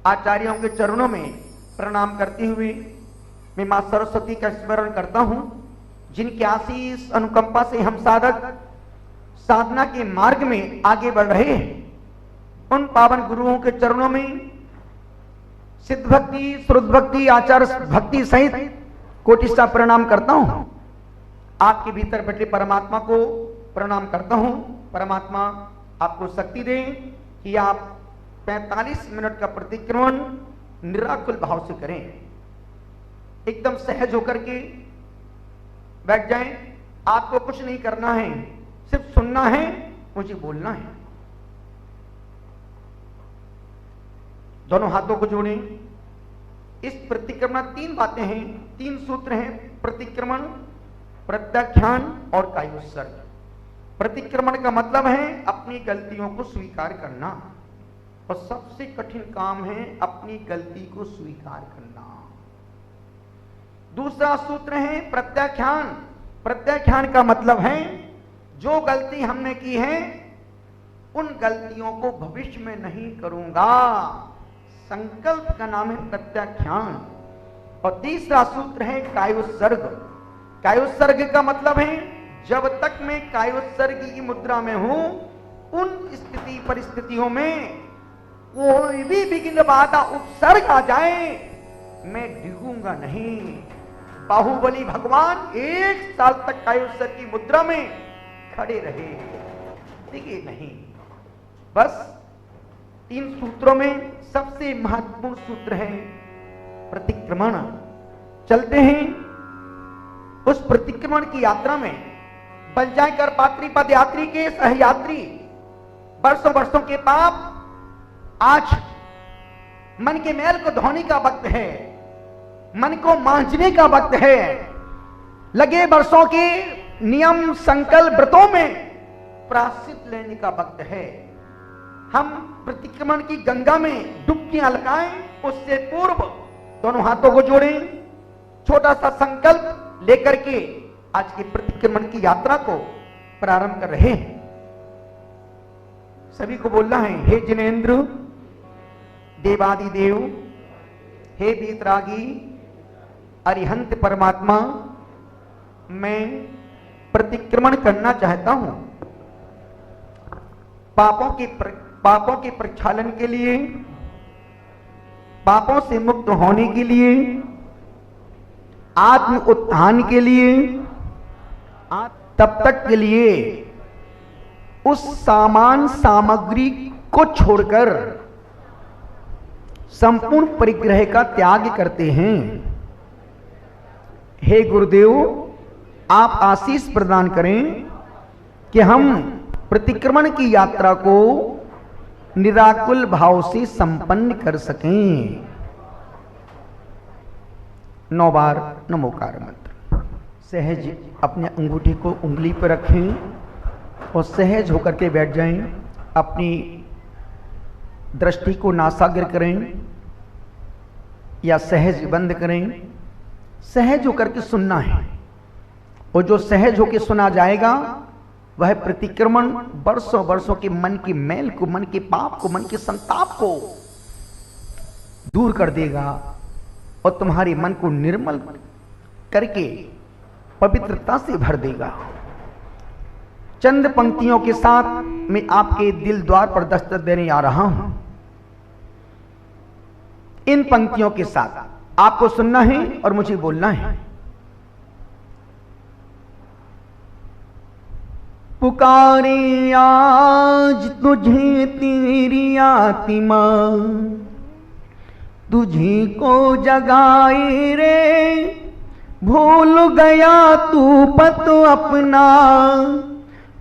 आचार्यों के चरणों में प्रणाम करते हुए मैं मां सरस्वती का स्मरण करता हूं, जिनके आशीष अनुकंपा से हम साधक साधना के मार्ग में आगे बढ़ रहे हैं। उन पावन गुरुओं के चरणों में सिद्ध भक्ति, श्रुत भक्ति, आचार भक्ति सहित कोटिष्ठा प्रणाम करता हूं। आपके भीतर बैठे परमात्मा को प्रणाम करता हूं। परमात्मा आपको शक्ति दे कि आप 45 मिनट का प्रतिक्रमण निराकुल भाव से करें। एकदम सहज होकर के बैठ जाएं। आपको कुछ नहीं करना है, सिर्फ सुनना है, मुझे बोलना है। दोनों हाथों को जोड़ें। इस प्रतिक्रमण 3 बातें हैं, 3 सूत्र हैं। प्रतिक्रमण, प्रत्याख्यान और कायोत्सर्ग। प्रतिक्रमण का मतलब है अपनी गलतियों को स्वीकार करना, और सबसे कठिन काम है अपनी गलती को स्वीकार करना। दूसरा सूत्र है प्रत्याख्यान। प्रत्याख्यान का मतलब है जो गलती हमने की है उन गलतियों को भविष्य में नहीं करूंगा। संकल्प का नाम है प्रत्याख्यान। और तीसरा सूत्र है कायोत्सर्ग। कायोत्सर्ग का मतलब है जब तक मैं कायोत्सर्ग की मुद्रा में हूं, उन स्थिति परिस्थितियों में कोई भी विघ्न बाधा उपसर्ग आ जाए, मैं डिगूंगा नहीं। बाहुबली भगवान 1 साल तक कायोत्सर्ग की मुद्रा में खड़े रहे, डिगे नहीं। बस 3 सूत्रों में सबसे महत्वपूर्ण सूत्र है प्रतिक्रमण। चलते हैं उस प्रतिक्रमण की यात्रा में। बन जाएकर पात्री पद यात्री के सहयात्री। वर्षों वर्षों के पाप आज मन के मैल को धोने का वक्त है, मन को मांझने का वक्त है। लगे वर्षों के नियम संकल्प व्रतों में प्रायश्चित लेने का वक्त है। हम प्रतिक्रमण की गंगा में डुबकियां लगाएं, उससे पूर्व दोनों हाथों को जोड़ें। छोटा सा संकल्प लेकर के आज के प्रतिक्रमण की यात्रा को प्रारंभ कर रहे हैं। सभी को बोलना है, हे जिनेंद्र देवादिदेव, हे वीतरागी अरिहंत परमात्मा, मैं प्रतिक्रमण करना चाहता हूं। पापों के प्रक्षालन के लिए, पापों से मुक्त होने के लिए, आत्म उत्थान के लिए, तब तक के लिए उस सामान सामग्री को छोड़कर संपूर्ण परिग्रह का त्याग करते हैं। हे गुरुदेव, आप आशीष प्रदान करें कि हम प्रतिक्रमण की यात्रा को निराकुल भाव से संपन्न कर सकें। 9 बार नमोकार मंत्र। सहज अपने अंगूठे को उंगली पर रखें और सहज होकर के बैठ जाएं। अपनी दृष्टि को नासाग्र करें या सहज बंद करें। सहज होकर के सुनना है, और जो सहज होकर सुना जाएगा वह प्रतिक्रमण वर्षों वर्षों के मन के मैल को, मन के पाप को, मन के संताप को दूर कर देगा और तुम्हारे मन को निर्मल करके पवित्रता से भर देगा। चंद पंक्तियों के साथ मैं आपके दिल द्वार पर दस्तक देने आ रहा हूं। इन पंक्तियों के साथ आपको सुनना है और मुझे बोलना है। पुकारे आज तुझे तेरी आत्मा, तुझी को जगाए रे, भूल गया तू पत अपना,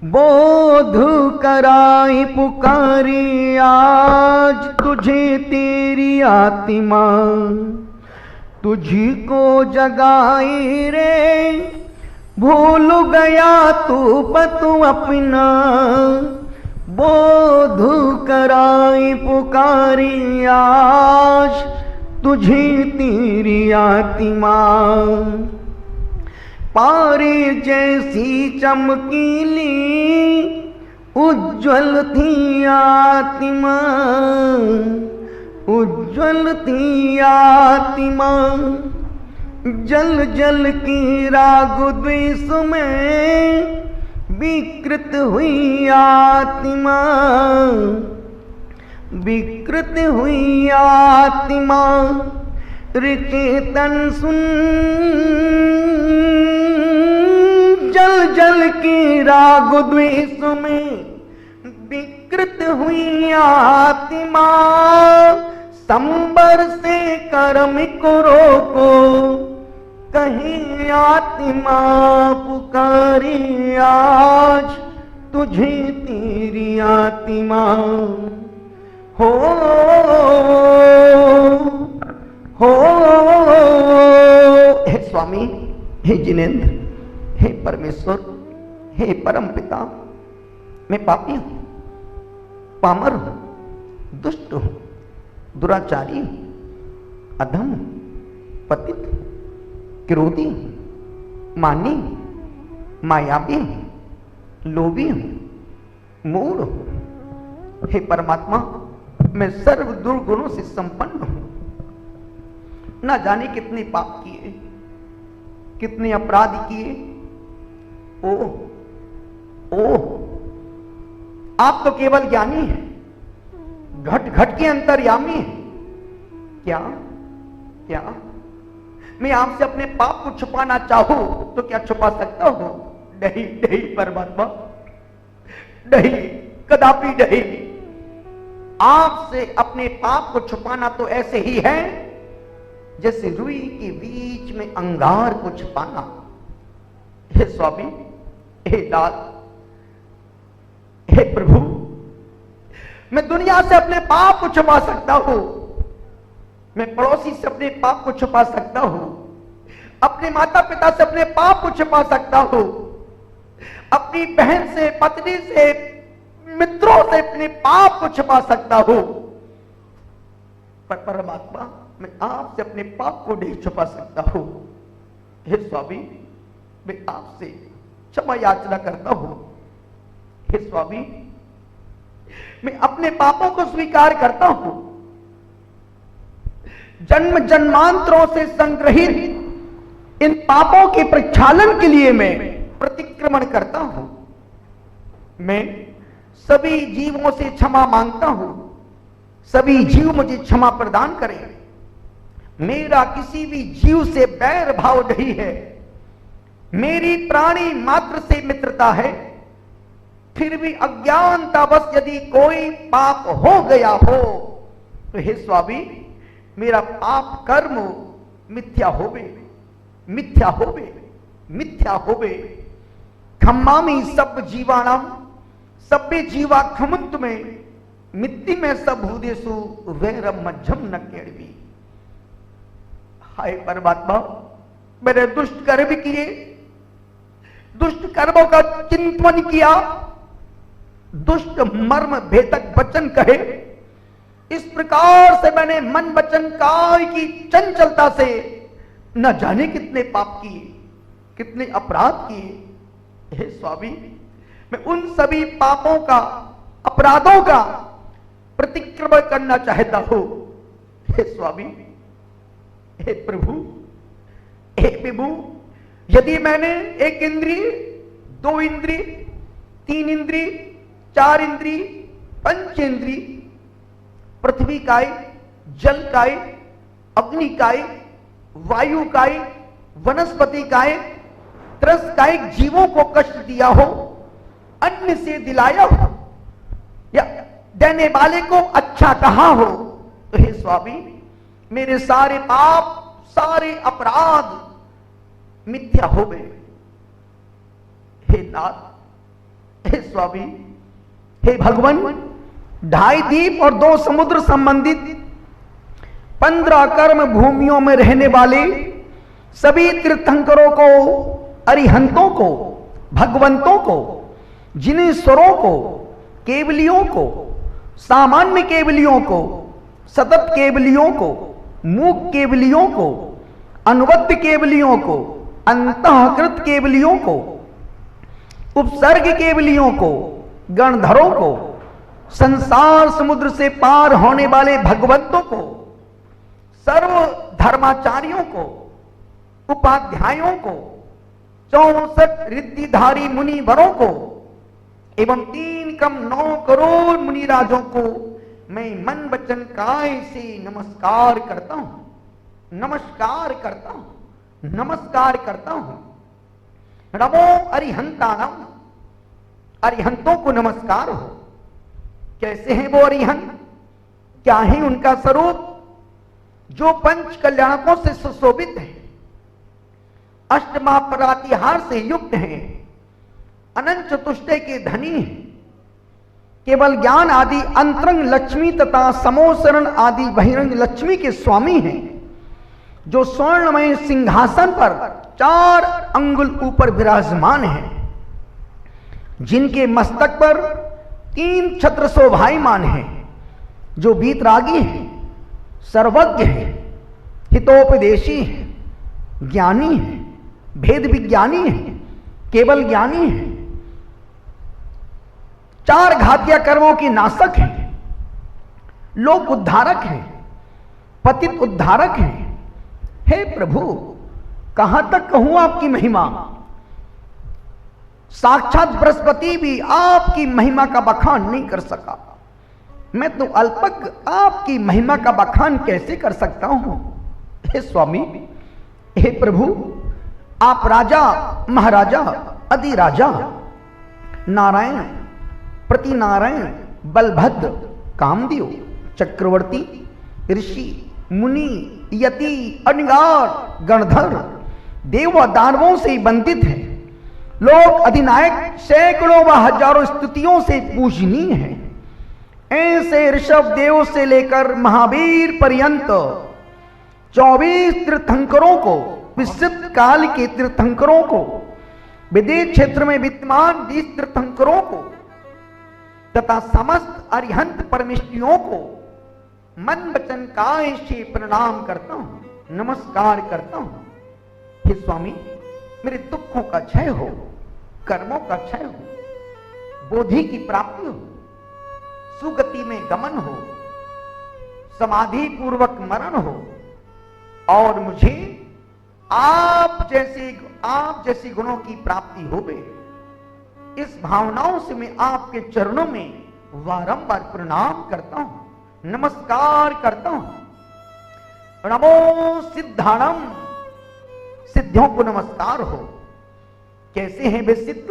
बोध कराई। पुकारे आज तुझे तेरी आत्मा, तुझी को जगाए रे, भूल गया तू पत अपना, बोध कराई। पुकारी आज तुझे तेरी आत्मा, पारे जैसी चमकीली उज्ज्वल थी आत्मा, उज्ज्वलती आत्मा जल जल की राग द्वेष में विकृत हुई आत्मा, विकृत हुई आत्मा चेतन सुन जल जल की राग द्वेष में विकृत हुई आत्मा, संबर से कर्म को रोको कहीं आत्मा पुकारी आज तुझे तेरी आत्मा हो हे स्वामी, हे जिनेंद्र, हे परमेश्वर, हे परम पिता, मैं पापी हूं, पामर हूं, दुष्ट हूं, दुराचारी हूं, अधम हूं, पतित हूं, क्रोधी हूं, मानी हूं, मायावी हूं, लोभी हूं, मूढ़ हूं। हे परमात्मा, मैं सर्व दुर्गुणों से संपन्न हूं। ना जाने कितने पाप किए, कितने अपराध किए। ओ आप तो केवल ज्ञानी हैं, घट घट के अंतर्यामी हैं। क्या क्या मैं आपसे अपने पाप को छुपाना चाहूं तो क्या छुपा सकता हूं? नहीं नहीं परमात्मा, नहीं, कदापि नहीं। आपसे अपने पाप को छुपाना तो ऐसे ही है जैसे रुई के बीच में अंगार को छुपाना। हे स्वामी, हे दास, हे प्रभु, मैं दुनिया से अपने पाप को छुपा सकता हूं, मैं पड़ोसी से अपने पाप को छुपा सकता हूं, अपने माता पिता से अपने पाप को छुपा सकता हूं, अपनी बहन से, पत्नी से, मित्रों से अपने पाप को छुपा सकता हूं, पर परमात्मा, मैं आपसे अपने पाप को नहीं छुपा सकता हूं। हे स्वामी, मैं आपसे क्षमा याचना करता हूं। हे स्वामी, मैं अपने पापों को स्वीकार करता हूं। जन्म जन्मांतरों से संग्रहित इन पापों के प्रक्षालन के लिए मैं प्रतिक्रमण करता हूं। मैं सभी जीवों से क्षमा मांगता हूं। सभी जीव मुझे क्षमा प्रदान करें। मेरा किसी भी जीव से बैर भाव नहीं है। मेरी प्राणी मात्र से मित्रता है। फिर भी अज्ञानतावश यदि कोई पाप हो गया हो तो हे स्वामी, मेरा पाप कर्म मिथ्या होवे, मिथ्या होवे, मिथ्या होवे। खम्मामी सब जीवाणाम सभ्य जीवा खमुंत में मिट्टी में सब भूदेशु वैरम मध्यम न केड़वी। हाय परमात्मा, मैंने दुष्ट कर्म किए, दुष्ट कर्मों का चिंतन किया, दुष्ट मर्म भेदक वचन कहे। इस प्रकार से मैंने मन वचन काय की चंचलता से न जाने कितने पाप किए, कितने अपराध किए। हे स्वामी, मैं उन सभी पापों का, अपराधों का प्रतिक्रमण करना चाहता हूं। हे स्वामी, हे प्रभु, हे विभु, यदि मैंने एक इंद्रिय, दो इंद्रिय, तीन इंद्रिय, चार इंद्रिय, पंच इंद्रिय, पृथ्वी काय, जल काय, अग्नि काय, वायु काय, वनस्पति काय, त्रस काय जीवों को कष्ट दिया हो, अन्न से दिलाया हो या देने वाले को अच्छा कहा हो, तो हे स्वामी, मेरे सारे पाप, सारे अपराध मिथ्या हो गए। हे नाथ, हे स्वामी, हे भगवान, 2.5 द्वीप और 2 समुद्र संबंधित 15 कर्म भूमियों में रहने वाले सभी तीर्थंकरों को, अरिहंतों को, भगवंतों को, जिनेश्वरों को, केवलियों को, सामान्य केवलियों को, सतत केवलियों को, मूक केवलियों को, अनुबद्ध केवलियों को, अंतःकृत केवलियों को, उपसर्ग केवलियों को, गणधरों को, संसार समुद्र से पार होने वाले भगवंतों को, सर्व धर्माचार्यों को, उपाध्यायों को, 64 रिद्धिधारी मुनिवरों को एवं 3 कम 9 करोड़ मुनिराजों को मैं मन वचन काय से नमस्कार करता हूं, नमस्कार करता हूं, नमस्कार करता हूं। नमो अरिहंतानम, अरिहंतों को नमस्कार हो। कैसे हैं वो अरिहंत? क्या है उनका स्वरूप? जो पंच कल्याणकों से सुशोभित है, अष्टमा प्रातिहार से युक्त है, अनंत चतुष्टय के धनी है, केवल ज्ञान आदि अंतरंग लक्ष्मी तथा समोसरण आदि बहिरंग लक्ष्मी के स्वामी हैं, जो स्वर्णमय सिंहासन पर 4 अंगुल ऊपर विराजमान है, जिनके मस्तक पर 3 छत्र शोभायमान है, जो वीतरागी है, सर्वज्ञ है, हितोपदेशी है, ज्ञानी है, भेद विज्ञानी है, केवल ज्ञानी है, 4 घातिया कर्मों की नाशक है, लोक उद्धारक है, पतित उद्धारक है। हे प्रभु, कहां तक कहूं आपकी महिमा? साक्षात बृहस्पति भी आपकी महिमा का बखान नहीं कर सका। मैं तो अल्पज्ञ आपकी महिमा का बखान कैसे कर सकता हूं? हे स्वामी, हे प्रभु, आप राजा, महाराजा, अधिराजा, नारायण, प्रतिनारायण, बलभद्र, कामदेव, चक्रवर्ती, ऋषि, मुनि, यति, अनिगार, गणधर, देव व दानवों से वंदित है। लोक अधिनायक सैकड़ों व हजारों स्तुतियों से पूजनीय है। ऐसे ऋषभ देव से लेकर महावीर पर्यंत 24 तीर्थंकरों को, विशिष्ट काल के तीर्थंकरों को, विदेश क्षेत्र में विद्यमान 20 तीर्थंकरों को तथा समस्त अरिहंत परमेष्टियों को मन वचन काय से प्रणाम करता हूं, नमस्कार करता हूं। हे स्वामी, मेरे दुखों का क्षय हो, कर्मों का क्षय हो, बोधि की प्राप्ति हो, सुगति में गमन हो, समाधि पूर्वक मरण हो, और मुझे आप जैसी गुणों की प्राप्ति हो गई। इस भावनाओं से मैं आपके चरणों में बारंबार प्रणाम करता हूं, नमस्कार करता हूं। नमो सिद्धाणम, सिद्धियों को नमस्कार हो। कैसे हैं वे सिद्ध?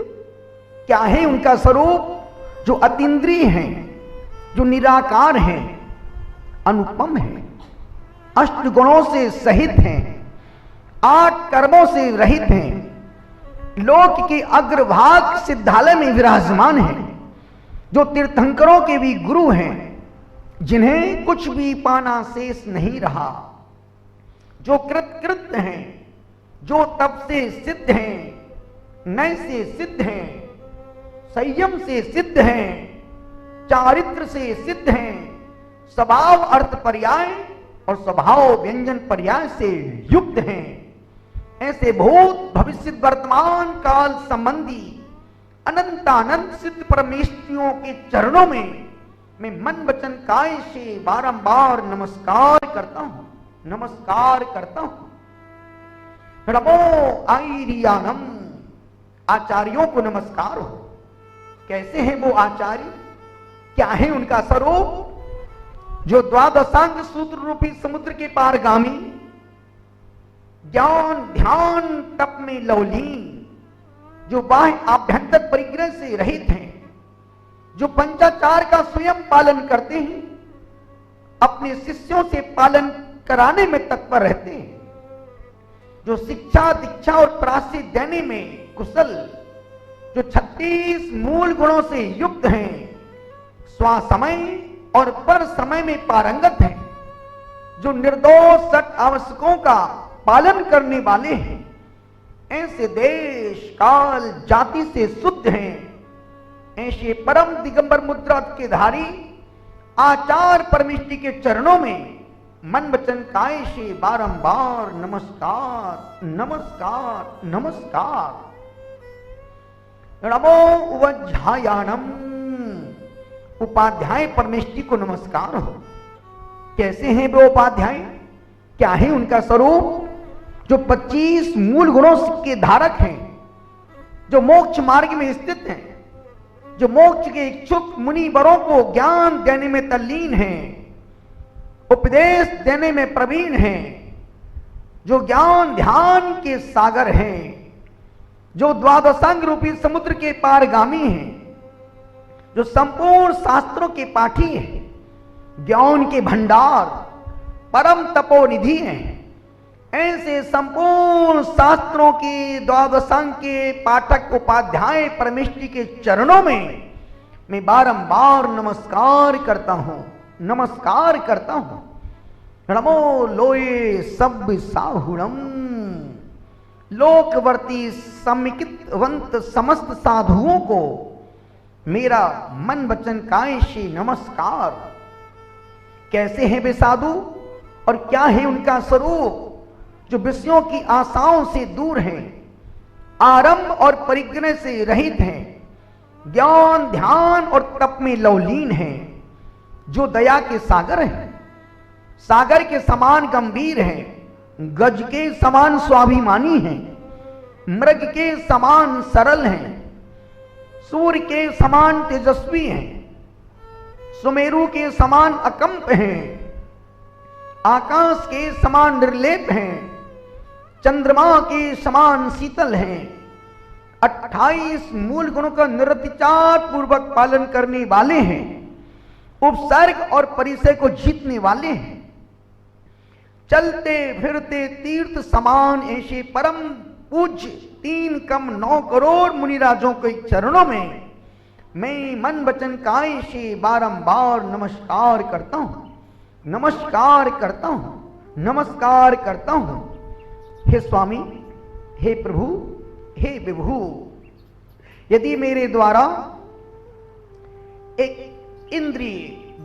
क्या है उनका स्वरूप? जो अतीन्द्रिय हैं, जो निराकार हैं, अनुपम हैं, अष्ट गुणों से सहित हैं, 8 कर्मों से रहित हैं, लोक के अग्रभाग सिद्धालय में विराजमान हैं, जो तीर्थंकरों के भी गुरु हैं, जिन्हें कुछ भी पाना शेष नहीं रहा, जो कृतकृत्य हैं, जो तप से सिद्ध हैं, नय से सिद्ध हैं, संयम से सिद्ध हैं, चारित्र से सिद्ध हैं, स्वभाव अर्थ पर्याय और स्वभाव व्यंजन पर्याय से युक्त हैं। ऐसे भूत भविष्य वर्तमान काल संबंधी अनंतानंत सिद्ध परमेष्ठियों के चरणों में मैं मन वचन काय से बारंबार नमस्कार करता हूं, नमस्कार करता हूं। नमो आईरियानम, आचार्यों को नमस्कार हो। कैसे हैं वो आचार्य? क्या है उनका स्वरूप? जो द्वादशांग सूत्र रूपी समुद्र के पारगामी, ज्ञान ध्यान तप में लवलीन, जो बाह्य आभ्यंतर परिग्रह से रहित हैं, जो पंचाचार का स्वयं पालन करते हैं, अपने शिष्यों से पालन कराने में तत्पर रहते हैं, जो शिक्षा दीक्षा और प्रायश्चित देने में कुशल, जो 36 मूल गुणों से युक्त हैं, स्वासमय और पर समय में पारंगत हैं, जो निर्दोष सत आवश्यकों का पालन करने वाले हैं, ऐसे देश काल जाति से शुद्ध हैं, ऐसे परम दिगंबर मुद्रा के धारी आचार परमेष्टि के चरणों में मन वचन काय से बारंबार नमस्कार, नमस्कार, नमस्कार। नमो वज्रायानम, उपाध्याय परमेष्टि को नमस्कार हो। कैसे हैं वो उपाध्याय, क्या है उनका स्वरूप? जो 25 मूल गुणों के धारक हैं, जो मोक्ष मार्ग में स्थित हैं, जो मोक्ष के इच्छुक मुनि वरों को ज्ञान देने में तल्लीन हैं, उपदेश देने में प्रवीण हैं, जो ज्ञान ध्यान के सागर हैं, जो द्वादशांग रूपी समुद्र के पारगामी हैं, जो संपूर्ण शास्त्रों के पाठी हैं, ज्ञान के भंडार, परम तपोनिधि हैं, ऐसे संपूर्ण शास्त्रों के द्वादशांग के पाठक उपाध्याय परमेष्टि के चरणों में मैं बारंबार नमस्कार करता हूं, नमस्कार करता हूं। नमो लोये सब साहुणम, लोकवर्ती समिकितवंत समस्त साधुओं को मेरा मन वचन काय से नमस्कार। कैसे हैं वे साधु और क्या है उनका स्वरूप? जो विषयों की आशाओं से दूर हैं, आरंभ और परिग्रह से रहित हैं, ज्ञान ध्यान और तप में लवलीन हैं, जो दया के सागर हैं, सागर के समान गंभीर हैं, गज के समान स्वाभिमानी हैं, मृग के समान सरल हैं, सूर्य के समान तेजस्वी हैं, सुमेरु के समान अकंप हैं, आकाश के समान निर्लेप हैं, चंद्रमा के समान शीतल हैं, 28 मूल गुणों का निरतिचार पूर्वक पालन करने वाले हैं, उपसर्ग और परिचय को जीतने वाले हैं, चलते फिरते तीर्थ समान ऐसे परम पूज्य 3 कम 9 करोड़ मुनिराजों के चरणों में मैं मन वचन काय से बारंबार नमस्कार करता हूं, नमस्कार करता हूं, नमस्कार करता हूं। हे स्वामी, हे प्रभु, हे विभु, यदि मेरे द्वारा एक इंद्रिय,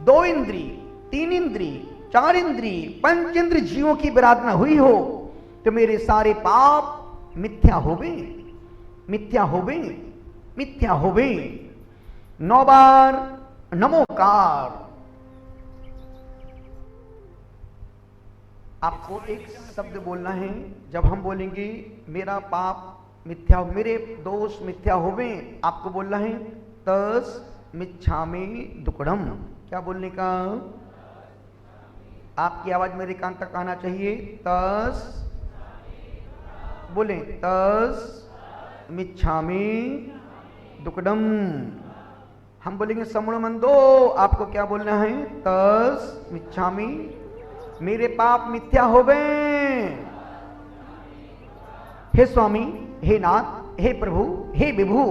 2 इंद्रिय, 3 इंद्रिय, 4 इंद्रिय, 5 इंद्रिय जीवों की विराधना हुई हो तो मेरे सारे पाप मिथ्या होवे, मिथ्या होवे, मिथ्या होवे। 9 बार नमोकार। आपको एक शब्द बोलना है। जब हम बोलेंगे मेरा पाप मिथ्या, मेरे दोष मिथ्या होवे, आपको बोलना है तस मिच्छामि दुक्कडम। क्या बोलने का? आपकी आवाज मेरे कान तक आना चाहिए। तस बोले, तस मिच्छामि दुक्कडम। हम बोलेंगे समणमंदो, आपको क्या बोलना है? तस मिच्छामि, मेरे पाप मिथ्या होवे। हे स्वामी, हे नाथ, हे प्रभु, हे विभु,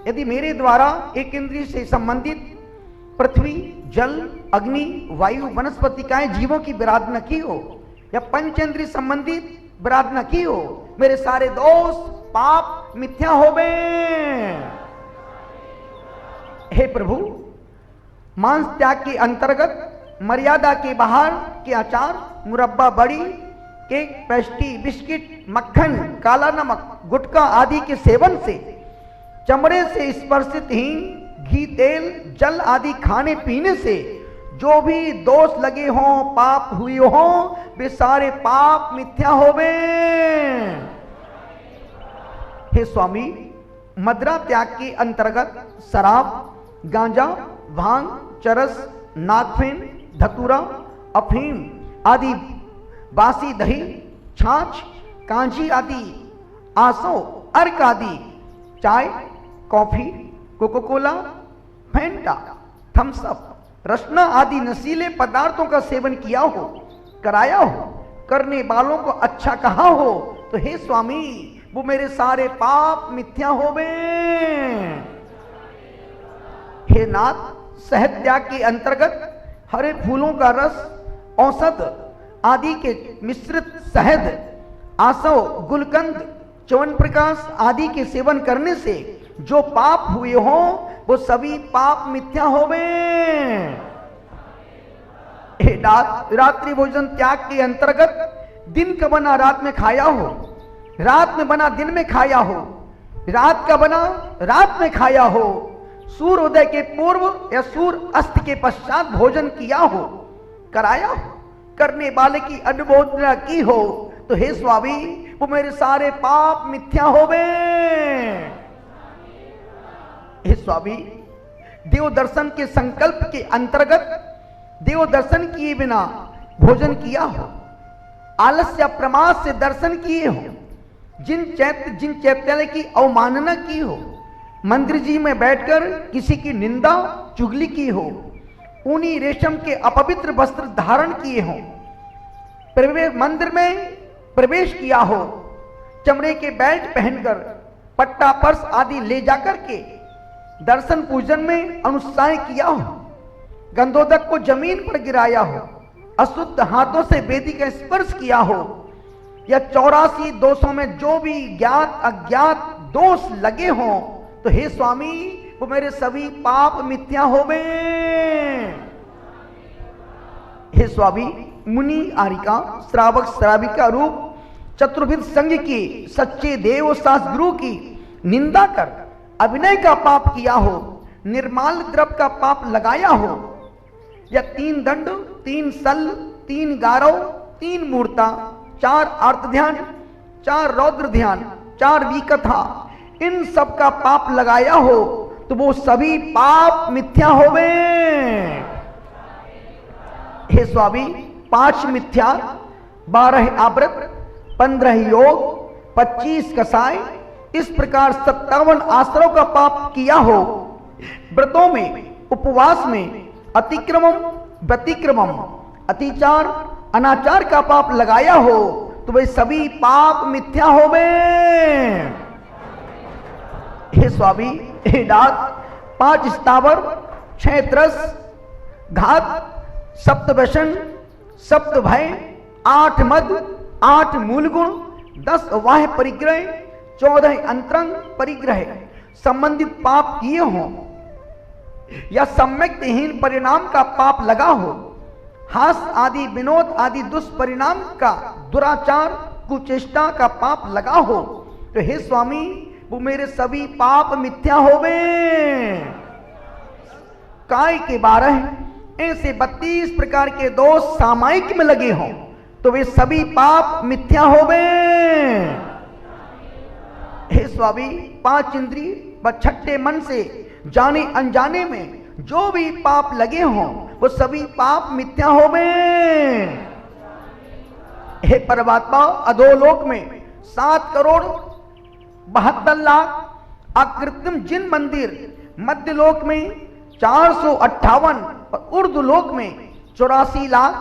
यदि मेरे द्वारा एक इंद्रिय से संबंधित पृथ्वी, जल, अग्नि, वायु, वनस्पति काय जीवों की विराधना की हो या पंचेंद्रिय संबंधित विराधना की हो, मेरे सारे दोष पाप मिथ्या होवे। हे प्रभु, मांस त्याग के अंतर्गत मर्यादा के बाहर के अचार, मुरब्बा, बड़ी, केक, पेस्ट्री, बिस्किट, मक्खन, काला नमक, गुटखा आदि के सेवन से, चमड़े से स्पर्शित हींग, घी, तेल, जल आदि खाने पीने से जो भी दोष लगे हों, पाप हुए हों, वे सारे पाप मिथ्या होवे। हे स्वामी, मदिरा त्याग के अंतर्गत शराब, गांजा, भांग, चरस, नागफेन, धतूरा, अफीम आदि, बासी दही, छाछ, कांजी आदि, आसो, अर्क आदि, चाय, coffee, Coca Cola, Fanta, Thums Up, Rasna आदि नशीले पदार्थों का सेवन किया हो, कराया हो, करने वालों को अच्छा कहा हो, तो हे स्वामी, वो मेरे सारे पाप मिथ्या होवे। हे नाथ, शहद त्याग के अंतर्गत हरे फूलों का रस, औषध आदि के मिश्रित शहद, आसव, गुलकंद, च्यवनप्रकाश आदि के सेवन करने से जो पाप हुए हों, वो सभी पाप मिथ्या होवे। हे नाथ, रात्रि भोजन त्याग के अंतर्गत दिन का बना रात में खाया हो, रात में बना दिन में खाया हो, रात का बना रात में खाया हो, सूर्योदय के पूर्व या सूर्य अस्त के पश्चात भोजन किया हो, कराया हो, करने वाले की अनुमोदना की हो, तो हे स्वामी वो मेरे सारे पाप मिथ्या हो गए। हे स्वामी, देव दर्शन के संकल्प के अंतर्गत देव दर्शन किए बिना भोजन किया हो, आलस्य प्रमाद से दर्शन किए हो, जिन चैत्यालय की अवमानना की हो, मंदिर जी में बैठकर किसी की निंदा चुगली की हो, ऊनी रेशम के अपवित्र वस्त्र धारण किए हो, मंदिर में प्रवेश किया हो, चमड़े के बेल्ट पहनकर पट्टा पर्स आदि ले जाकर के दर्शन पूजन में अनुत्साह किया हो, गंधोदक को जमीन पर गिराया हो, अशुद्ध हाथों से वेदी का स्पर्श किया हो, या 84 दोषों में जो भी ज्ञात अज्ञात दोष लगे हों, तो हे स्वामी वो मेरे सभी पाप मिथ्या हो गए। हे स्वामी, मुनि आरिका श्रावक श्राविका रूप चतुर्विध संघ की सच्चे देव शास्त्रगुरु की निंदा कर अभिनय का पाप किया हो, निर्माल द्रव्य का पाप लगाया हो, या 3 दंड 3 सल 3 गारव 3 मूर्ता 4 आर्त ध्यान 4 रौद्र ध्यान 4 विकथा, इन सब का पाप लगाया हो, तो वो सभी पाप मिथ्या हो गए। हे स्वामी, 5 मिथ्या 12 आवृत 15 योग 25 कसाय, इस प्रकार 57 आश्रयों का पाप किया हो, व्रतों में उपवास में अतिक्रमम व्यतिक्रमम अतिचार अनाचार का पाप लगाया हो, तो वे सभी पाप मिथ्या हो गए। हे स्वामी, हे नाथ, 5 स्थावर 6 त्रस घात 7 व्यसन 7 भय 8 मद 8 मूल गुण 10 वाह्य परिग्रह 14 अंतरंग परिग्रह संबंधित पाप किए हों, या सम्यक्तहीन परिणाम का पाप लगा हो, हास आदि विनोद आदि दुष्परिणाम का दुराचार कुचेष्टा का पाप लगा हो, तो हे स्वामी वो मेरे सभी पाप मिथ्या हो गए। काय के 12 ऐसे 32 प्रकार के दोष सामायिक में लगे हों, तो वे सभी पाप मिथ्या हो गए। हे स्वामी, 5 इंद्रिय व 6ठे मन से जाने अनजाने में जो भी पाप लगे हों, वो सभी पाप मिथ्या हो गए। हे परमात्मा, अधोलोक में 7 करोड़ 72 लाख अकृत्रिम जिन मंदिर, मध्यलोक में 458 और ऊर्ध्वलोक में 84 लाख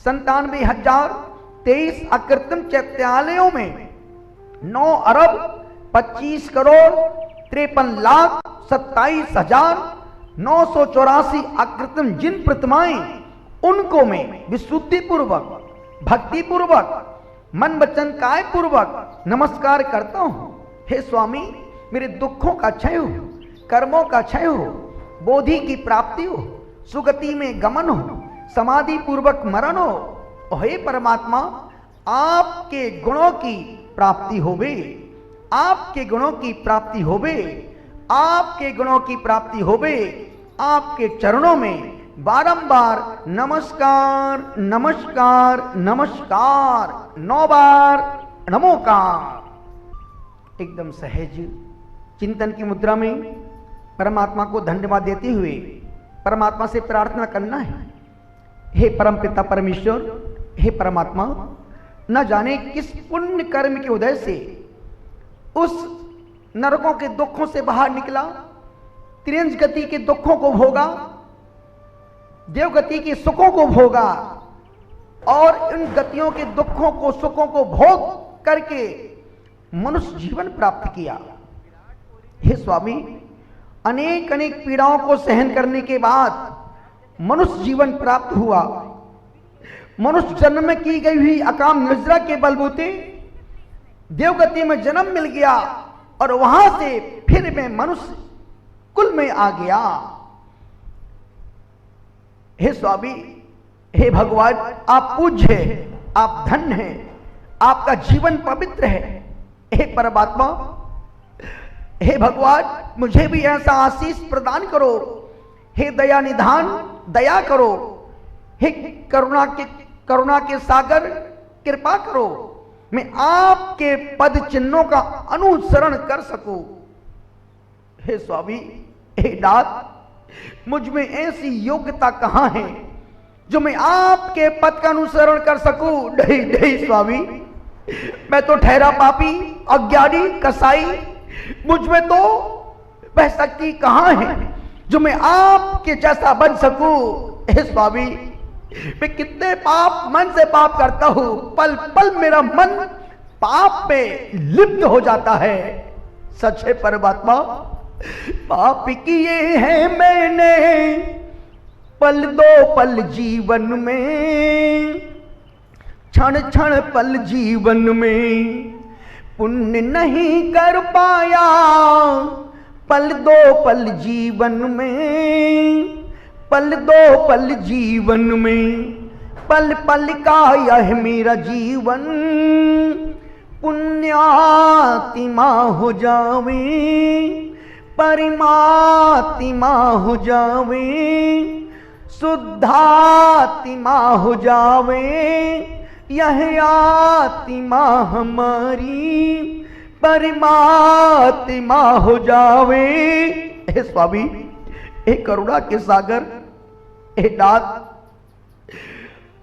97,023 अकृत्रिम चैत्यालयों में 9 अरब 25 करोड़ 53 लाख 27,984 अकृत्रिम जिन प्रतिमाएं, उनको मैं विशुद्धि पूर्वक भक्ति पूर्वक मन वचन काय पूर्वक नमस्कार करता हूं। हे स्वामी, मेरे दुखों का क्षय हो, कर्मों का क्षय हो, बोधि की प्राप्ति हो, सुगति में गमन हो, समाधि पूर्वक मरण हो, और हे परमात्मा, आपके गुणों की प्राप्ति होवे, आपके गुणों की प्राप्ति होवे, आपके गुणों की प्राप्ति होवे, आपके चरणों में बारंबार नमस्कार नमस्कार नमस्कार 9 बार नमोकार। एकदम सहज चिंतन की मुद्रा में परमात्मा को धन्यवाद देते हुए परमात्मा से प्रार्थना करना है। हे परम पिता परमेश्वर, हे परमात्मा, न जाने किस पुण्य कर्म के उदय से उस नरकों के दुखों से बाहर निकला, त्रिंज गति के दुखों को भोगा, देवगति के सुखों को भोगा, और इन गतियों के दुखों को सुखों को भोग करके मनुष्य जीवन प्राप्त किया। हे स्वामी, अनेक अनेक पीड़ाओं को सहन करने के बाद मनुष्य जीवन प्राप्त हुआ। मनुष्य जन्म में की गई हुई अकाम निर्जरा के बलबूते देवगति में जन्म मिल गया, और वहां से फिर मैं मनुष्य कुल में आ गया। हे स्वामी, हे भगवान, आप पूज्य हैं, आप धन्य हैं, आपका जीवन पवित्र है। हे परमात्मा, हे भगवान मुझे भी ऐसा आशीष प्रदान करो। हे दया निधान दया करो। हे करुणा के सागर कृपा करो। मैं आपके पद चिन्हों का अनुसरण कर सकूं। हे स्वामी, हे नाथ, मुझ में ऐसी योग्यता कहां है जो मैं आपके पद का अनुसरण कर सकूं? नहीं नहीं स्वामी, मैं तो ठहरा पापी, अज्ञानी, कसाई। मुझ में तो वह शक्ति कहां है जो मैं आपके जैसा बन सकूं? हे स्वामी, मैं कितने पाप मन से पाप करता हूं। पल पल मेरा मन पाप में लिप्त हो जाता है। सच है परमात्मा, पाप किए हैं मैंने पल दो पल जीवन में, क्षण क्षण पल जीवन में पुण्य नहीं कर पाया पल दो पल जीवन में, पल दो पल जीवन में, पल पल का यह मेरा जीवन पुण्यात्मा हो जावे, परिमात्मा हो जावे, शुद्धात्मा हो जावे, यह आत्मा हमारी परमात्मा हो जावे। हे स्वामी, हे करुणा के सागर, हे नाथ,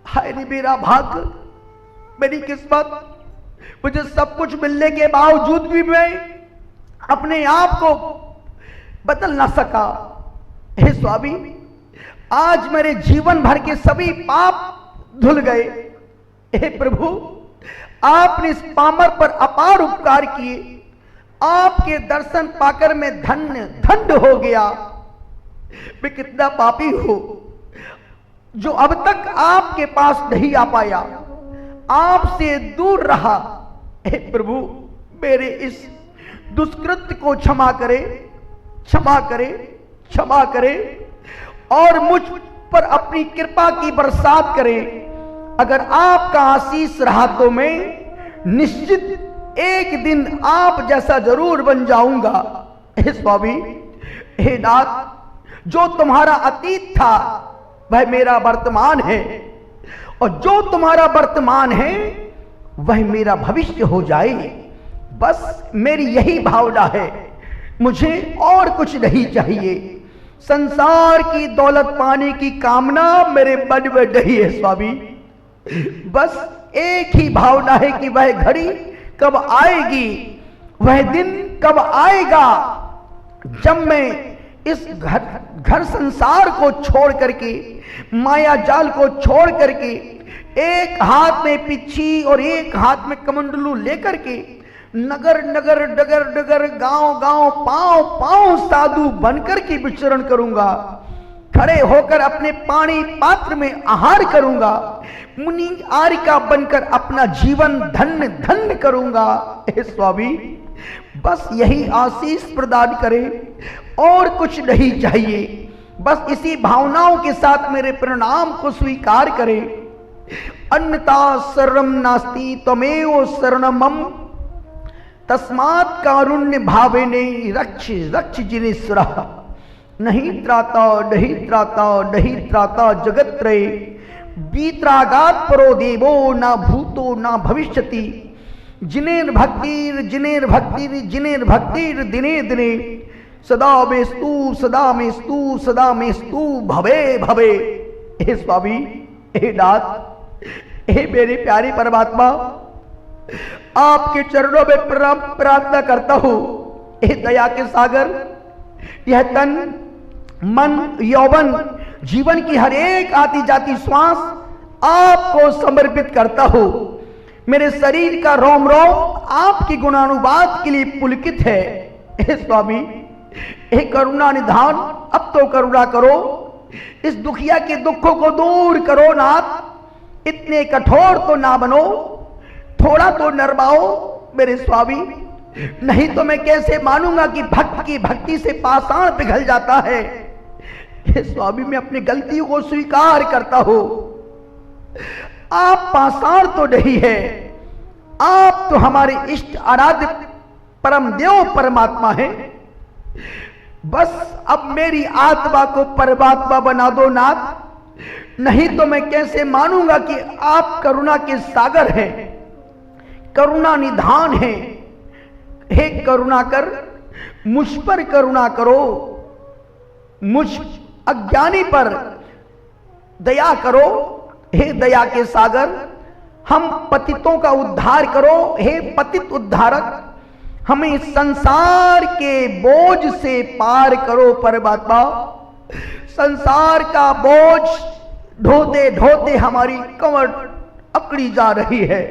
हाय रे मेरा भाग्य, मेरी किस्मत, मुझे सब कुछ मिलने के बावजूद भी मैं अपने आप को बदल ना सका। हे स्वामी, आज मेरे जीवन भर के सभी पाप धुल गए। हे प्रभु, आपने इस पामर पर अपार उपकार किए। आपके दर्शन पाकर मैं धन्य धन्य हो गया। मैं कितना पापी हूं जो अब तक आपके पास नहीं आ पाया, आपसे दूर रहा। हे प्रभु, मेरे इस दुष्कृत्य को क्षमा करे, क्षमा करे, क्षमा करे और मुझ पर अपनी कृपा की बरसात करे। अगर आपका आशीष रहा तो मैं निश्चित एक दिन आप जैसा जरूर बन जाऊंगा। हे स्वामी, हे नाथ, जो तुम्हारा अतीत था वह मेरा वर्तमान है और जो तुम्हारा वर्तमान है वह मेरा भविष्य हो जाए। बस मेरी यही भावना है, मुझे और कुछ नहीं चाहिए। संसार की दौलत पाने की कामना मेरे मन में नहीं है स्वामी। बस एक ही भावना है कि वह घड़ी कब आएगी, वह दिन कब आएगा जब मैं इस घर संसार को छोड़ करके, माया जाल को छोड़ करके, एक हाथ में पिच्छी और एक हाथ में कमंडलू लेकर के नगर नगर डगर डगर गांव गांव पांव पांव साधु बनकर के विचरण करूंगा। खड़े होकर अपने पानी पात्र में आहार करूंगा। मुनि आरिका बनकर अपना जीवन धन्य धन्य करूंगा। हे स्वामी, बस यही आशीष प्रदान करे और कुछ नहीं चाहिए। बस इसी भावनाओं के साथ मेरे परिणाम को स्वीकार करे। अन्यथा शरणं नास्ति त्वमेव शरणं मम, तस्मात् कारुण्य भावेने रक्ष रक्ष जिनेश्वरः। नहीं त्राता नहीं त्राता नहीं त्राता जगत्त्रये, वीतरागात् परो देवो न भूतो न भविष्यति। जिनेर भक्तिर जिनेर भक्तिर जिनेर भक्तिर दिने दिने, सदा मेस्तु सदा मेस्तु सदा मेस्तु भवे भवे। हे स्वामी, हे नाथ, हे मेरे प्यारे परमात्मा, आपके चरणों में प्रार्थना करता हूं। हे दया के सागर, यह तन मन यौवन जीवन की हर एक आती जाती श्वास आपको समर्पित करता हूं। मेरे शरीर का रोम रोम आपकी गुणानुवाद के लिए पुलकित है। हे स्वामी, हे करुणा निधान, अब तो करुणा करो। इस दुखिया के दुखों को दूर करो नाथ। इतने कठोर तो ना बनो, थोड़ा तो नरमाओ मेरे स्वामी। नहीं तो मैं कैसे मानूंगा कि भक्त की भक्ति से पाषाण पिघल जाता है। हे स्वामी, मैं अपनी गलतियों को स्वीकार करता हूं। आप पाषाण तो नहीं है, आप तो हमारे इष्ट आराध्य परम देव परमात्मा है। बस अब मेरी आत्मा को परमात्मा बना दो नाथ, नहीं तो मैं कैसे मानूंगा कि आप करुणा के सागर हैं, करुणा निधान हैं। हे करुणा कर, मुझ पर करुणा करो, मुझ अज्ञानी पर दया करो। हे दया के सागर, हम पतितों का उद्धार करो। हे पतित उद्धारक, हमें इस संसार के बोझ से पार करो परमात्मा। संसार का बोझ ढोते ढोते हमारी कमर अकड़ी जा रही है।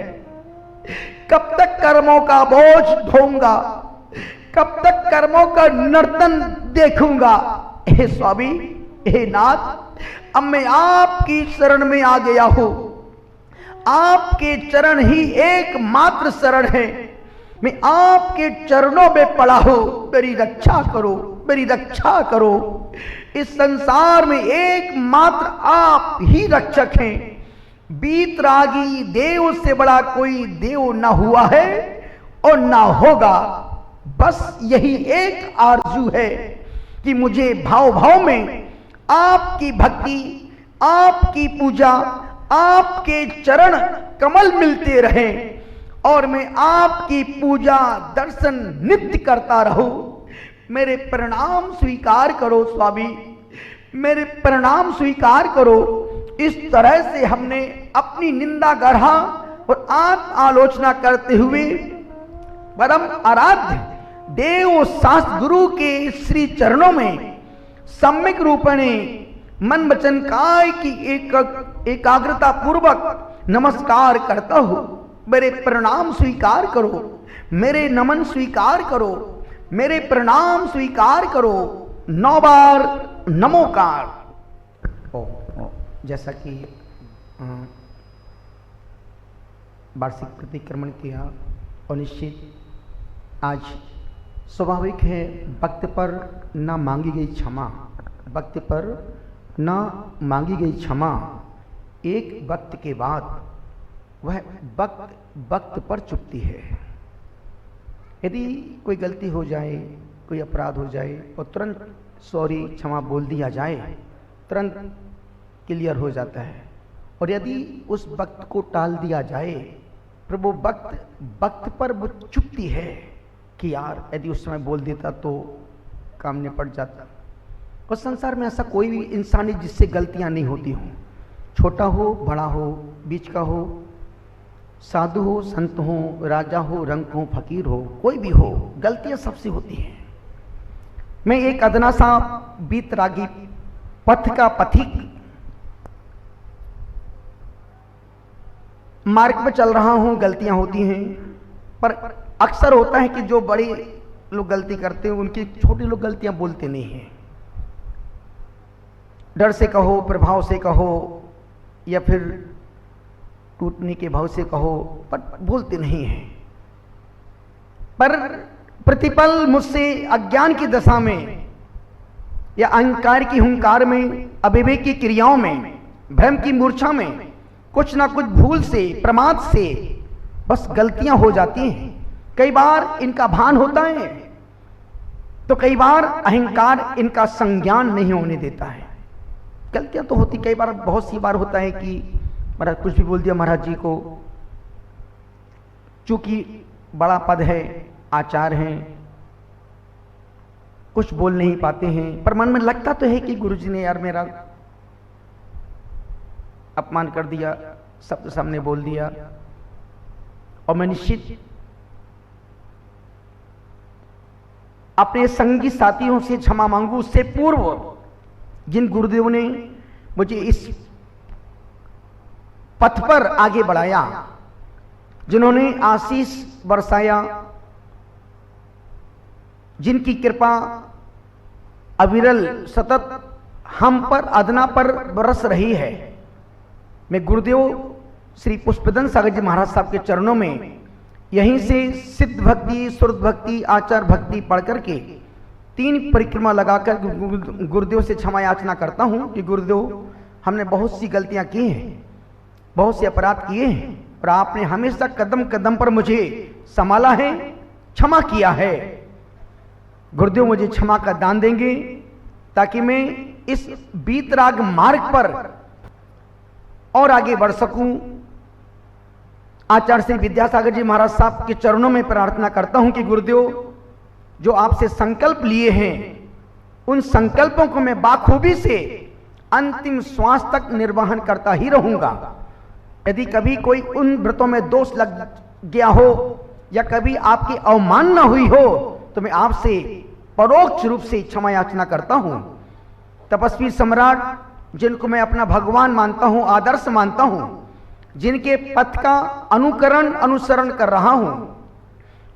कब तक कर्मों का बोझ ढोऊंगा, कब तक कर्मों का नर्तन देखूंगा। हे स्वामी, हे नाथ, अब मैं आपकी शरण में आ गया हूं। आपके चरण ही एकमात्र शरण है। मैं आपके चरणों में पड़ा हूं। मेरी रक्षा करो, मेरी रक्षा करो। इस संसार में एकमात्र आप ही रक्षक हैं। बीतरागी देव से बड़ा कोई देव ना हुआ है और ना होगा। बस यही एक आरजू है कि मुझे भाव भाव में आपकी भक्ति, आपकी पूजा, आपके चरण कमल मिलते रहें और मैं आपकी पूजा दर्शन नित्य करता रहूं। मेरे प्रणाम स्वीकार करो स्वामी, मेरे प्रणाम स्वीकार करो। इस तरह से हमने अपनी निंदा गढ़ा और आत्म आलोचना करते हुए परम आराध्य देव शास्त्र गुरु के श्री चरणों में सम्यक रूपणे मन वचन काय की एकाग्रता पूर्वक नमस्कार करता हूं। मेरे प्रणाम स्वीकार करो, मेरे नमन स्वीकार करो, मेरे प्रणाम स्वीकार करो। 9 बार नमोकार। जैसा कि वार्षिक प्रतिक्रमण किया और निश्चित आज स्वाभाविक है, वक्त पर ना मांगी गई क्षमा, वक्त पर ना मांगी गई क्षमा एक वक्त के बाद वह वक्त पर चुपती है। यदि कोई गलती हो जाए, कोई अपराध हो जाए और तुरंत सॉरी क्षमा बोल दिया जाए, तुरंत क्लियर हो जाता है। और यदि उस वक्त को टाल दिया जाए, फिर वो वक्त पर वो चुपती है कि यार यदि उस समय बोल देता तो काम निपट जाता। और संसार में ऐसा कोई भी इंसान है जिससे गलतियां नहीं होती हों, छोटा हो बड़ा हो, बीच का हो, साधु हो संत हो, राजा हो रंक हो फकीर हो, कोई भी हो, गलतियां सबसे होती हैं। मैं एक अदना सा बीतरागी पथ का पथिक मार्ग पर चल रहा हूं, गलतियां होती हैं। पर अक्सर होता है कि जो बड़े लोग गलती करते हैं उनकी छोटे लोग गलतियां बोलते नहीं हैं। डर से कहो, प्रभाव से कहो या फिर टूटने के भाव से कहो, पर बोलते नहीं हैं। पर प्रतिपल मुझसे अज्ञान की दशा में या अहंकार की हुंकार में, अविवेक की क्रियाओं में, भ्रम की मूर्छा में कुछ ना कुछ भूल से, प्रमाद से बस गलतियां हो जाती हैं। कई बार इनका भान होता है तो कई बार अहंकार इनका संज्ञान नहीं होने देता है। गलतियां तो होती, कई बार बहुत सी बार होता है कि महाराज कुछ भी बोल दिया महाराज जी को, चूंकि बड़ा पद है, आचार हैं, कुछ बोल नहीं पाते हैं, पर मन में लगता तो है कि गुरुजी ने यार मेरा अपमान कर दिया, सबके सामने बोल दिया। और मैं निश्चित अपने संगी साथियों से क्षमा मांगू। उससे पूर्व जिन गुरुदेव ने मुझे इस पथ पर आगे बढ़ाया, जिन्होंने आशीष बरसाया, जिनकी कृपा अविरल सतत हम पर अदना पर बरस रही है, मैं गुरुदेव श्री पुष्पदन सागर जी महाराज साहब के चरणों में यहीं से सिद्ध भक्ति, श्रुत भक्ति, आचार भक्ति पढ़ करके 3 परिक्रमा लगाकर गुरुदेव से क्षमा याचना करता हूं कि गुरुदेव हमने बहुत सी गलतियां की हैं, बहुत से अपराध किए हैं और आपने हमेशा कदम कदम पर मुझे संभाला है, क्षमा किया है। गुरुदेव मुझे क्षमा का दान देंगे ताकि मैं इस बीतराग मार्ग पर और आगे बढ़ सकूं। आचार्य श्री विद्यासागर जी महाराज साहब के चरणों में प्रार्थना करता हूं कि गुरुदेव जो आपसे संकल्प लिए हैं उन संकल्पों को मैं बाखूबी से अंतिम श्वास तक निर्वहन करता ही रहूंगा। यदि कभी कोई उन व्रतों में दोष लग गया हो या कभी आपकी अवमानना हुई हो तो मैं आपसे परोक्ष रूप से क्षमा याचना करता हूं। तपस्वी सम्राट जिनको मैं अपना भगवान मानता हूं, आदर्श मानता हूं, जिनके पथ का अनुकरण अनुसरण कर रहा हूं,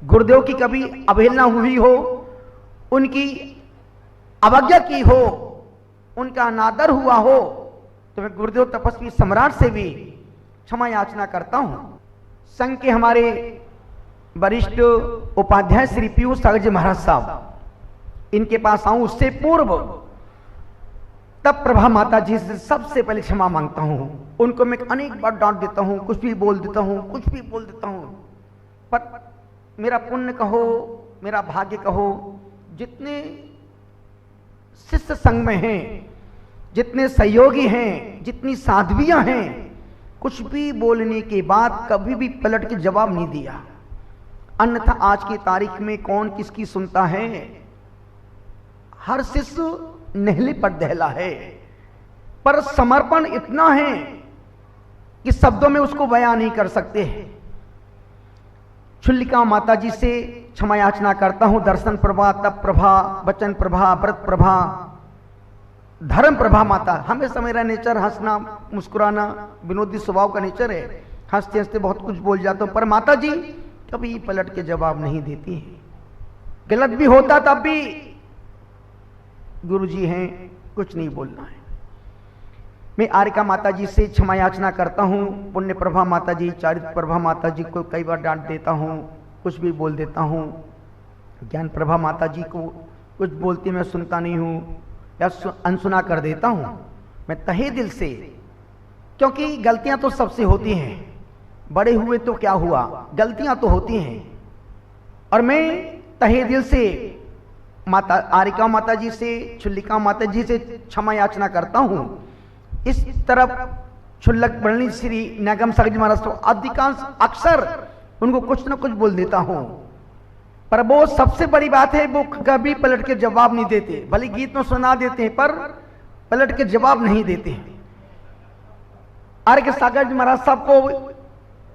गुरुदेव की कभी अवहेलना हुई हो, उनकी अवज्ञा की हो, उनका अनादर हुआ हो तो मैं गुरुदेव तपस्वी सम्राट से भी क्षमा याचना करता हूं। संघ के हमारे वरिष्ठ उपाध्याय श्री पीयूष सागर जी महाराज साहब, इनके पास आऊं उससे पूर्व तब प्रभा माता जी से सबसे पहले क्षमा मांगता हूं। उनको मैं अनेक बार डांट देता हूं, कुछ भी बोल देता हूं, कुछ भी बोल देता हूं, पर मेरा पुण्य कहो, मेरा भाग्य कहो, जितने शिष्य संघ में हैं, जितने सहयोगी हैं, जितनी साध्वियां हैं, कुछ भी बोलने के बाद कभी भी पलट के जवाब नहीं दिया। अन्यथा आज की तारीख में कौन किसकी सुनता है? हर शिष्य नहले पर दहला है, पर समर्पण इतना है कि शब्दों में उसको बयान नहीं कर सकते। चुल्लिका माता जी से क्षमा याचना करता हूं। दर्शन प्रभा, तप प्रभा, वचन प्रभा, व्रत प्रभा, धर्म प्रभा माता। हमेशा मेरा नेचर हंसना, मुस्कुराना, विनोदी स्वभाव का नेचर है। हंसते हंसते बहुत कुछ बोल जाता हूं, पर माता जी कभी पलट के जवाब नहीं देती है। गलत भी होता तब भी गुरु जी हैं, कुछ नहीं बोलना है। मैं आरिका माता जी से क्षमा याचना करता हूं। पुण्य प्रभा माता जी, चारित्र प्रभा माता जी को कई बार डांट देता हूं, कुछ भी बोल देता हूं। ज्ञान प्रभा माता जी को कुछ बोलती मैं सुनता नहीं हूं या अनसुना कर देता हूं। मैं तहे दिल से, क्योंकि गलतियां तो सबसे होती हैं, बड़े हुए तो क्या हुआ, गलतियां तो होती हैं, और मैं तहे दिल से माता आरिका माता जी से, चुल्लिका माता जी से क्षमा याचना करता हूं। इस तरफ क्षुल्लक वर्णी श्री नागम सागर जी महाराज तो अधिकांश अक्सर उनको कुछ न कुछ बोल देता हूं, पर वो सबसे बड़ी बात है, वो कभी पलट के जवाब नहीं देते। भले गीत में सुना देते हैं पर पलट के जवाब नहीं देते। आर्य सागर जी महाराज साहब को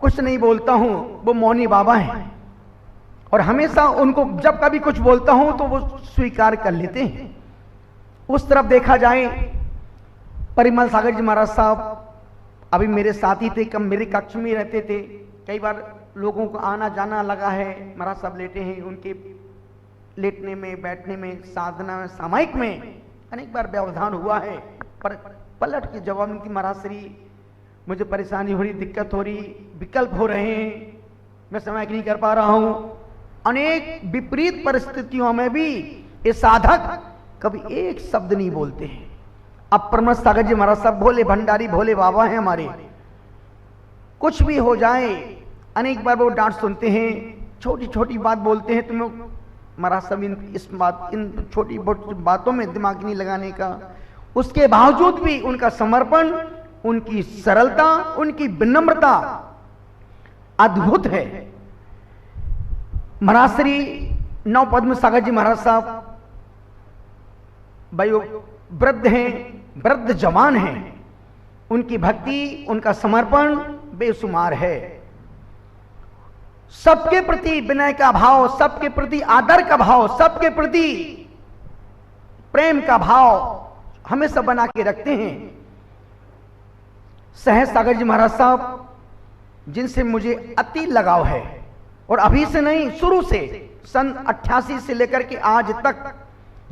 कुछ नहीं बोलता हूं, वो मौनी बाबा हैं, और हमेशा उनको जब कभी कुछ बोलता हूं तो वो स्वीकार कर लेते हैं। उस तरफ देखा जाए, परिमल सागर जी महाराज साहब अभी मेरे साथ ही थे, कम मेरे कक्ष में रहते थे। कई बार लोगों को आना जाना लगा है, महाराज साहब लेटे हैं, उनके लेटने में, बैठने में, साधना में, सामायिक में अनेक बार व्यवधान हुआ है, पर पलट के जवाब नहीं। महाराज श्री मुझे परेशानी हो रही, दिक्कत हो रही, विकल्प हो रहे हैं, मैं समायिक नहीं कर पा रहा हूं। अनेक विपरीत परिस्थितियों में भी ये साधक कभी एक शब्द नहीं बोलते हैं। अब परम सागर जी महाराज साहब भोले भंडारी, भोले बाबा हैं हमारे। कुछ भी हो जाए, अनेक बार वो डांट सुनते हैं, छोटी छोटी बात बोलते हैं, तुम्हें महाराज साहब इन छोटी बातों में दिमाग नहीं लगाने का। उसके बावजूद भी उनका समर्पण, उनकी सरलता, उनकी विनम्रता अद्भुत है। महाराज श्री नव पद्म सागर जी महाराज साहब वयो वृद्ध हैं, वृद्ध जवान हैं, उनकी भक्ति, उनका समर्पण बेशुमार है। सबके प्रति विनय का भाव, सबके प्रति आदर का भाव, सबके प्रति प्रेम का भाव हमेशा बना के रखते हैं। सहज सागर जी महाराज साहब जिनसे मुझे अति लगाव है, और अभी से नहीं, शुरू से, सन 88 से लेकर के आज तक,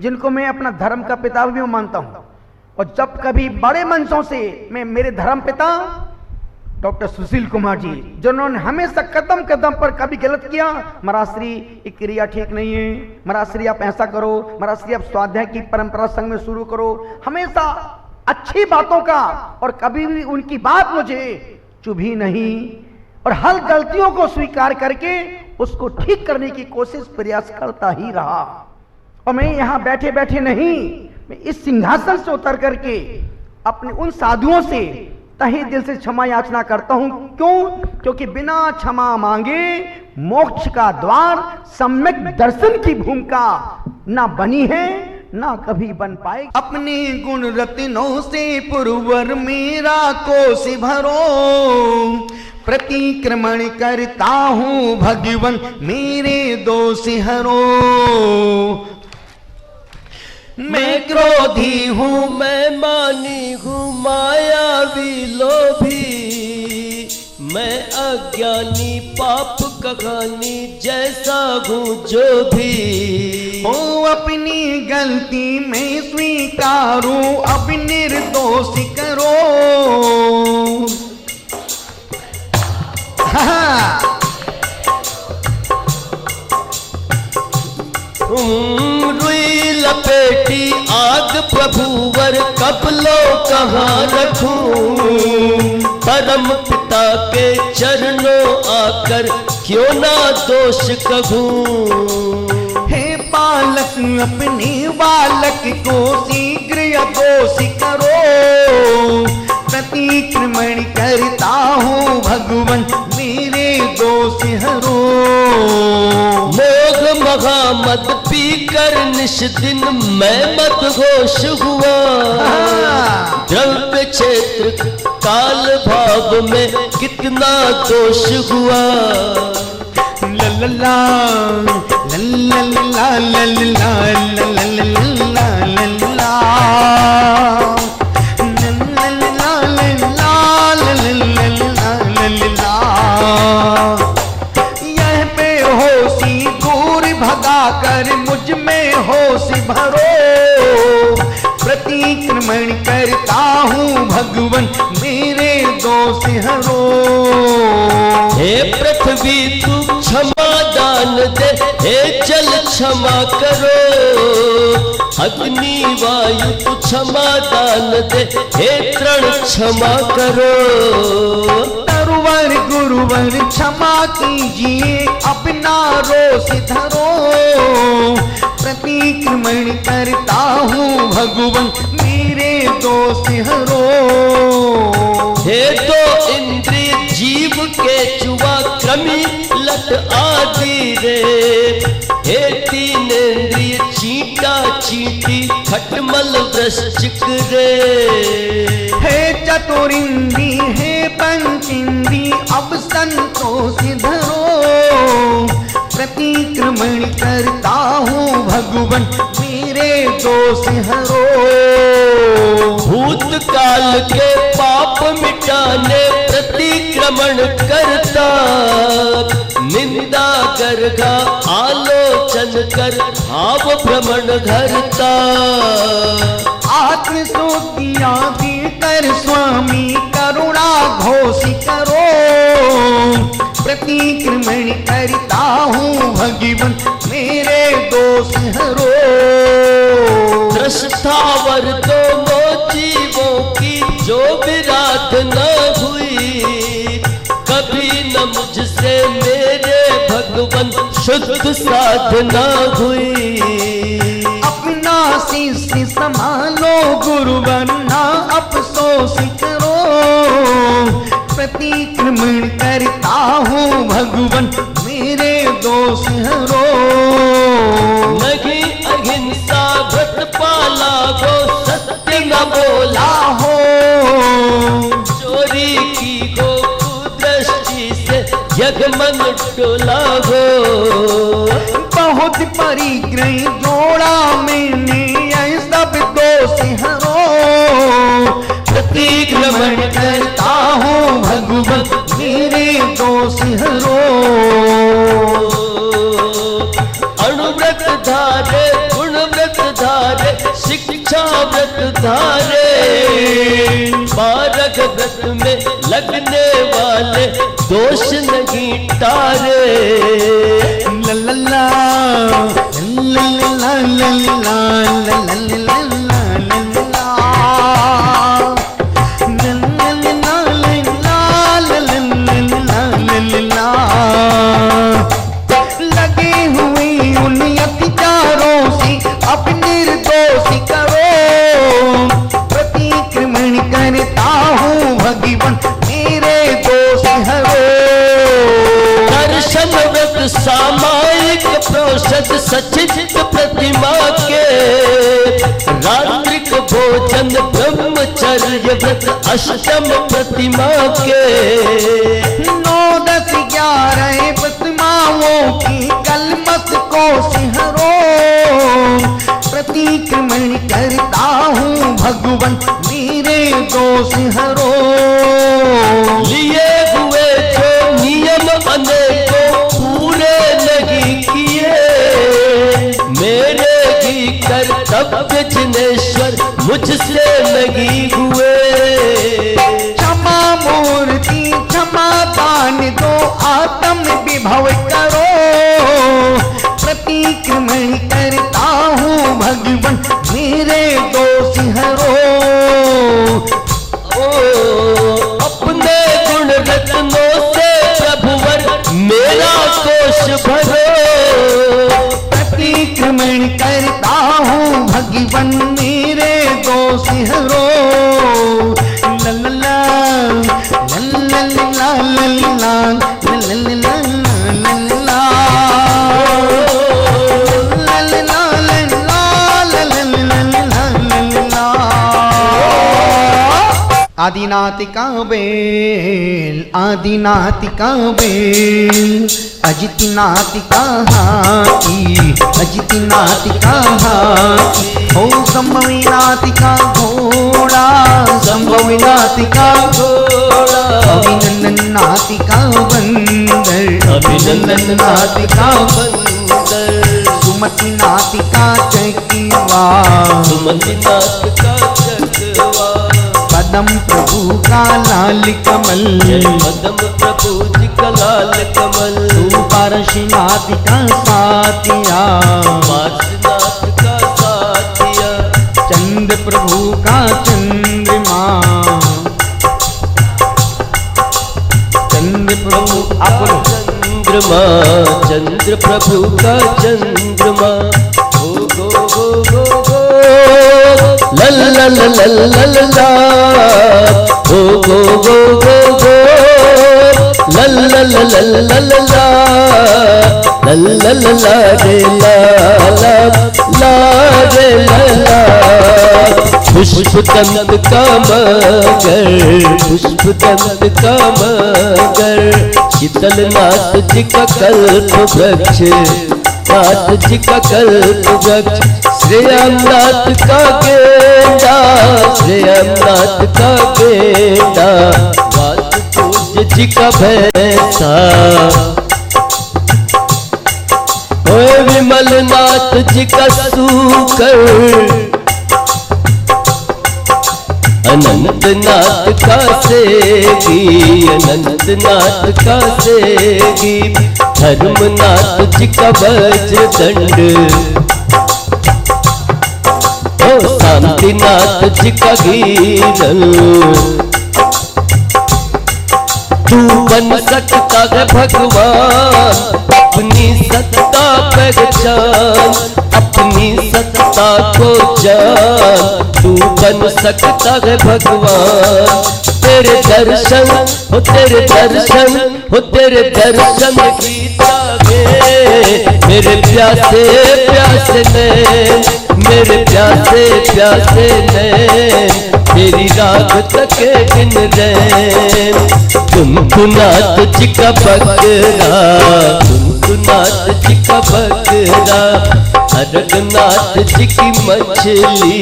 जिनको मैं अपना धर्म का पिता भी मानता हूं। और जब कभी बड़े मंचों से मैं मेरे धर्म पिता डॉक्टर सुशील कुमार जी, जिन्होंने हमेशा कदम कदम पर कभी गलत किया, महाराज श्री एक क्रिया ठीक नहीं है, महाराज श्री आप ऐसा करो, महाराज श्री आप स्वाध्याय की परंपरा संघ में शुरू करो, हमेशा अच्छी बातों का, और कभी भी उनकी बात मुझे चुभी नहीं, और हर गलतियों को स्वीकार करके उसको ठीक करने की कोशिश प्रयास करता ही रहा। और मैं यहाँ बैठे बैठे नहीं, मैं इस सिंहासन से उतर करके अपने उन साधुओं से तहे दिल से क्षमा याचना करता हूं। क्यों? क्योंकि बिना क्षमा मांगे मोक्ष का द्वार सम्यक दर्शन की भूमिका ना बनी है, ना कभी बन पाएगी। अपने गुण रत्नों से पुरवर मेरा कोष भरो, प्रतिक्रमण करता हूं भगवन मेरे दोष हरो। मैं क्रोधी हूँ, मैं मानी हूँ, मायावी लोभी, मैं अज्ञानी पाप कहानी जैसा हूँ जो भी। हो अपनी गलती में स्वीकारूं, अब निर्दोष करो। रुई लपेटी आग प्रभुवर, कब लो कहाँ रखूं, परम पिता के चरणों आकर क्यों ना दोष कहूं। हे पालक अपने बालक को शीघ्र दोष करो, प्रतिक्रमण करता हूँ भगवन मेरे दोष हरो। मोघ महामद पीकर निश दिन मैं मदहोश हुआ, द्रव्य क्षेत्र काल भाव में कितना दोष हुआ। लल्ला लल्ला लल्ला लल्ला लल्ला लल्ला कर मुझ में होश भरो, प्रतिक्रमण करता हूँ भगवन मेरे दोष हरो। हे पृथ्वी तू क्षमा दान दे, हे जल क्षमा करो, अग्नि वायु तू क्षमा दान दे, हे तृण क्षमा करो। तरुवर गुरुवर क्षमा कीजिए, अपना रोष धरो, प्रतिक्रमण करता हूँ भगवन मेरे दोष हरो। हे दो इंद्रिय जीव के चुआ क्रमी लट आदि रे, हे तीन इंद्रिय चींटा चींटी खटमल वृश्चिक रे। हे चतुरिंद्री हे पंचेंद्री अब संतोष धरो, प्रतिक्रमण करता हूँ भगवन मेरे दोष हरो। भूतकाल के पाप मिटाने प्रतिक्रमण करता, निंदा गर्गा आलोचन कर भाव भ्रमण घरता। आत्मस्तुतियां कर स्वामी करुणा घोष करो, प्रतिक्रमण करता हूँ भगवन मेरे दोष हरो। दृष्टावर दोनों जीवों की जो विराधना हुई, कभी न मुझसे मेरे भगवन शुद्ध साधना हुई। अपना शिष्य संभालो गुरुवर ना अफसोस करो, प्रतिक्रमण करता हूँ भगवन मेरे दोष हरो। नहीं अहिंसा व्रत पाला हो, सत्य न बोला हो, चोरी की हो कुदृष्टि से यज्ञ मन डोला हो। बहुत परिग्रह जोड़ा मैंने यह सब दोष हरो, प्रतिक्रमण करता हूँ भगवन मेरे दोष हरो। अणुव्रत धारे गुण व्रत धारे शिक्षा व्रत धारे, बारह व्रत में लगने वाले दोष नहीं टारे। लल्ला लल्ला लल्ला लल्ला लगे हुए उन अत्याचारों से मन ब्रह्मचर्य व्रत अष्टम प्रतिमा के 9, 10, 11 प्रतिमाओं की कलमत को सिहरो प्रतिक्रमण करता हूँ भगवन मेरे दोष हरो। लिए हुए जो नियम अनेकों पूरे नहीं किए मेरे ही कर्तव्य जिनेश्वर मुझसे नहीं हुए। क्षमा मूर्ति क्षमा दान दो आत्म विभव करो प्रतिक्रमण करता हूँ भगवन मेरे दोष हरो। अपने गुण रत्नों से प्रभुवर मेरा कोश भरो प्रतिक्रमण करता हूँ भगवन मेरे दोष हरो। लल्ला लल्ला लल्ला लल्ला लल्ला आदिनाथिका बेल आदिनाथिका बेल अजितनाथिका हाथी अजितनाथिका हाथी हो संभविनाथिका घोड़ा संभविनाथिका घोड़ा अभिनंदनाथिका बंदर अभिनंदनाथिका बंदर सुमतिनाथिका चकिवा सुमतिनाथिका चकवा पदम प्रभु का लाल कमल पदम प्रभु जी का लाल कमल तू पारशीनाथ का साथिया पार्श्वनाथ का साथिया चंद्र प्रभु का चंद्रमा चंद्र प्रभु आप चंद्रमा चंद्र प्रभु का चंद्रमा गो गो गो गो गो लल्ला लल्ला लल्ला गो गो गो गो गो लल्ला लल्ला लल्ला लल्ला लल्ला रे ला ला रे ला पुष्प दंत का मगर पुष्प दंत का मगर शीतलनाथ जी का कल्प वृक्ष नाथ जी का कल्प वृक्ष श्रेयमनाथ का गेंदा श्रेयमनाथ का गेंदा वासुपूज्य जी का भैंसा ओए विमलनाथ जी का सूकर अनंतनाथ का सेगी अनंतनाथ का सेगी धर्मनाथ जी का वज्रदंड ओ शांतिनाथ जी का गीरल तू बन सकता है भगवान अपनी सत्ता पहचान अपनी सत्ता को जान तू बन सकता है भगवान तेरे दर्शन हो तेरे दर्शन हो तेरे दर्शन गीता गे मेरे प्यासे प्यासे नैन मेरे प्यासे प्यासे नैन तेरी राग तके बिन रैन कुनकुनाथ जी का बकरा कुनकुनाथ जी का बकरा अरगनाथ जी की मछली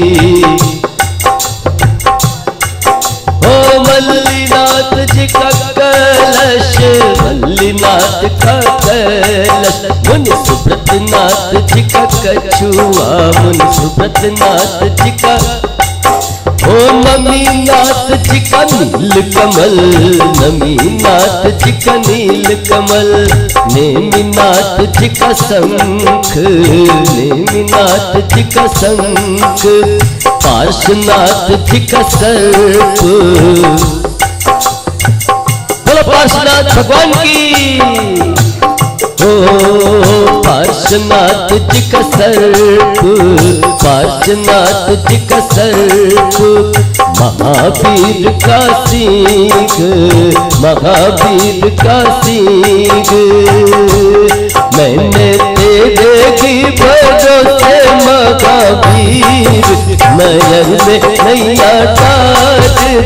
ओ मल्लीनाथ जी का कलश मल्लीनाथ का कलश मुनि सुब्रतनाथ जी का कछुआ मुनि सुब्रतनाथ जी का ओ नमीनाथ जी का नील कमल नमीनाथ जी का नील कमल नेमिनाथ जी का शंख नेमिनाथ जी का शंख पार्श्वनाथ जी का सर्प बोलो पार्श्वनाथ भगवान की ओ पार्श्वनाथ जी का सर्प पार्श्वनाथ जी का सर्प महावीर का सींग महावीर का सींग मैंने तेरे की भरोसे महावीर नयन में नहीं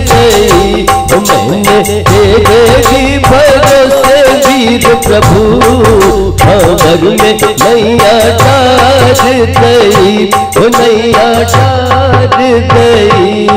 दई, मैंने तेरे भरोसे वीर प्रभु भंवर में नैया डाल दई, नैया डाल दई।